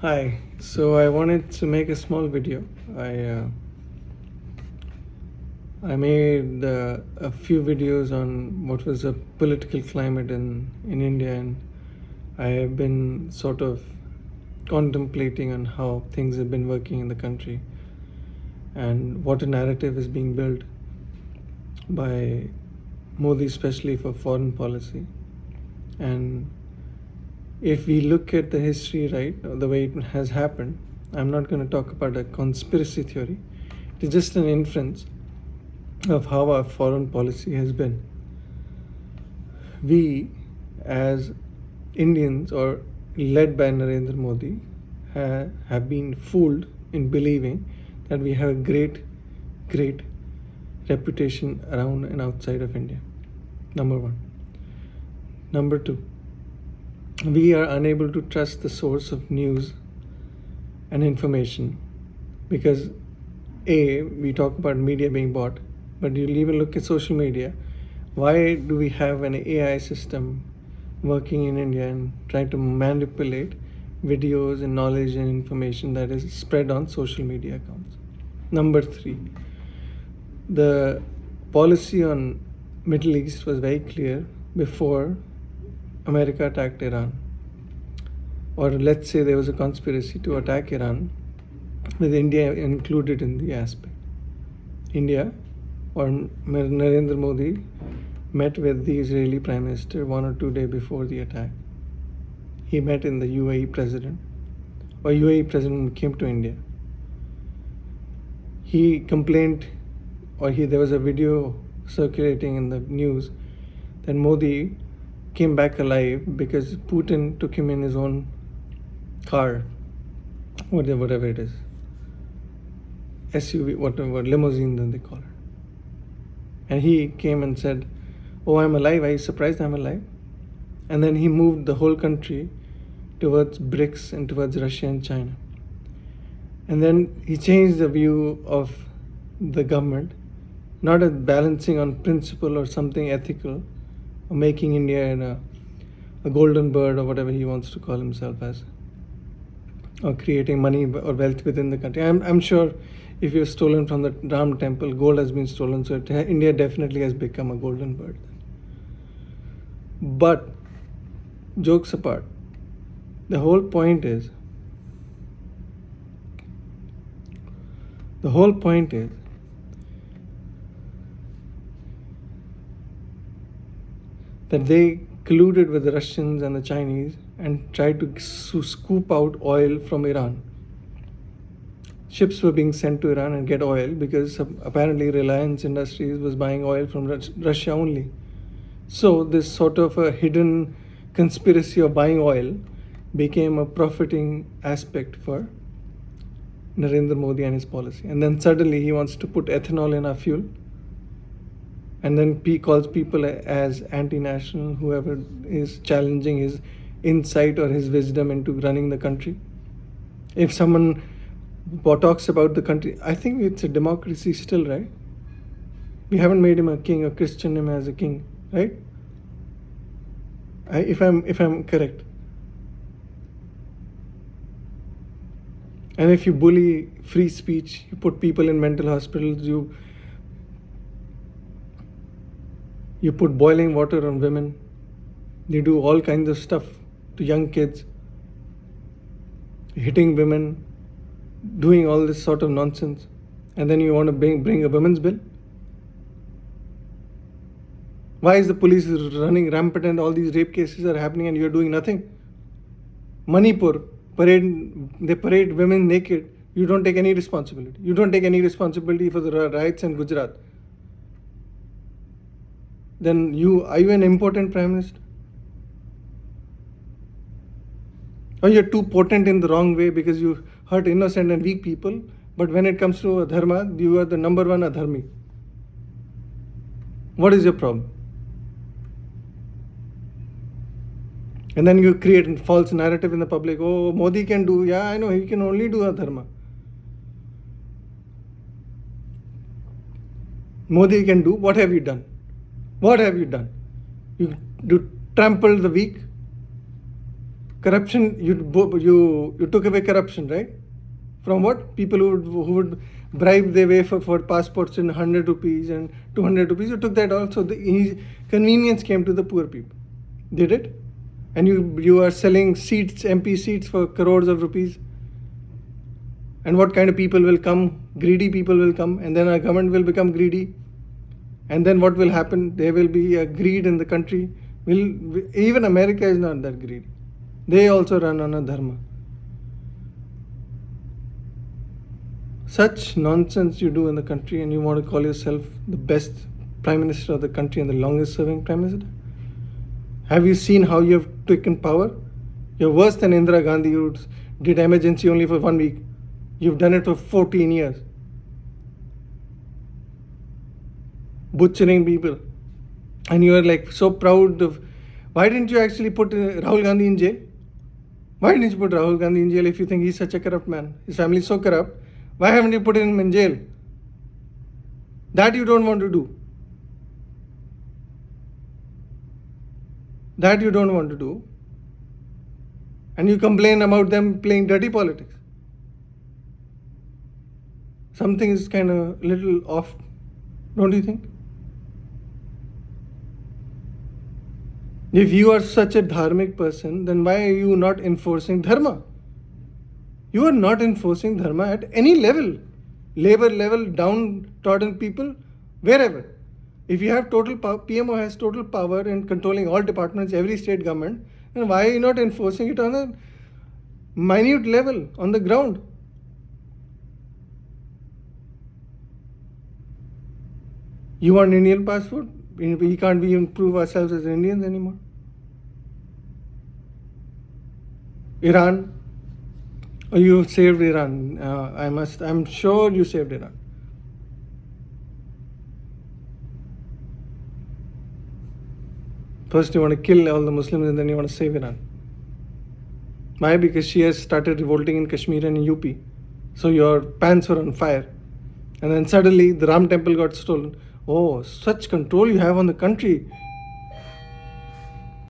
Hi, so I wanted to make a small video. I made a few videos on what was the political climate in India, and I have been sort of contemplating on how things have been working in the country and what a narrative is being built by Modi, especially for foreign policy. And if we look at the history, right, the way it has happened, I'm not going to talk about a conspiracy theory. It's just an inference of how our foreign policy has been. We, as Indians or led by Narendra Modi, have been fooled in believing that we have a great reputation around and outside of India. Number one. Number two, we are unable to trust the source of news and information because we talk about media being bought, but you'll even look at social media. Why do we have an AI system working in India and trying to manipulate videos and knowledge and information that is spread on social media accounts? Number three, the policy on Middle East was very clear before America attacked Iran. Or let's say there was a conspiracy to attack Iran with India included in the aspect. India or Narendra Modi met with the Israeli Prime Minister 1 or 2 days before the attack. He met in the UAE president, or UAE president came to India. He complained, there was a video circulating in the news that Modi came back alive because Putin took him in his own car, whatever it is, SUV, whatever, limousine that they call it. And he came and said, "Oh, I'm alive. Are you surprised I'm alive?" And then he moved the whole country towards BRICS and towards Russia and China. And then he changed the view of the government, not as balancing on principle or something ethical, or making India a golden bird or whatever he wants to call himself as, or creating money or wealth within the country. I'm sure if you've stolen from the Ram temple, gold has been stolen, so India definitely has become a golden bird. But jokes apart, the whole point is that they colluded with the Russians and the Chinese and tried to scoop out oil from Iran. Ships were being sent to Iran and get oil because apparently Reliance Industries was buying oil from Russia only. So this sort of a hidden conspiracy of buying oil became a profiting aspect for Narendra Modi and his policy. And then suddenly he wants to put ethanol in our fuel. And then he calls people as anti-national, whoever is challenging his insight or his wisdom into running the country. If someone talks about the country, I think it's a democracy still, right? We haven't made him a king or christened him as a king, right? If I'm correct. And if you bully free speech, you put people in mental hospitals, you put boiling water on women, you do all kinds of stuff to young kids, hitting women, doing all this sort of nonsense, and then you want to bring a women's bill? Why is the police running rampant and all these rape cases are happening and you're doing nothing? Manipur, they parade women naked. You don't take any responsibility. You don't take any responsibility for the riots in Gujarat. Then are you an important prime minister? Or you're too potent in the wrong way because you hurt innocent and weak people, but when it comes to dharma, you are the number one adharmi. What is your problem? And then you create a false narrative in the public. Oh, Modi can do, yeah, I know, he can only do dharma. Modi can do, what have you done? What have you done? You trample the weak. Corruption, you took away corruption, right? From what? People who would bribe their way for passports in 100 rupees and 200 rupees. You took that also. The convenience came to the poor people. Did it? And you are selling seats, MP seats for crores of rupees. And what kind of people will come? Greedy people will come, and then our government will become greedy. And then what will happen? There will be a greed in the country. Even America is not that greedy. They also run on a dharma. Such nonsense you do in the country, and you want to call yourself the best prime minister of the country and the longest serving prime minister? Have you seen how you have taken power? You're worse than Indira Gandhi, who did emergency only for 1 week. You've done it for 14 years. Butchering people. And you are like so proud of. Why didn't you actually put Rahul Gandhi in jail? Why didn't you put Rahul Gandhi in jail if you think he's such a corrupt man? His family is so corrupt. Why haven't you put him in jail? That you don't want to do. That you don't want to do. And you complain about them playing dirty politics. Something is kind of a little off, don't you think? If you are such a dharmic person, then why are you not enforcing dharma? You are not enforcing dharma at any level. Labor level, downtrodden people, wherever. If you have total power, PMO has total power in controlling all departments, every state government, then why are you not enforcing it on a minute level, on the ground? You want Indian passport? We can't even prove ourselves as Indians anymore. Iran. Oh, you saved Iran. I'm sure you saved Iran. First you want to kill all the Muslims and then you want to save Iran. Why? Because she has started revolting in Kashmir and in UP. So your pants were on fire. And then suddenly the Ram temple got stolen. Oh, such control you have on the country.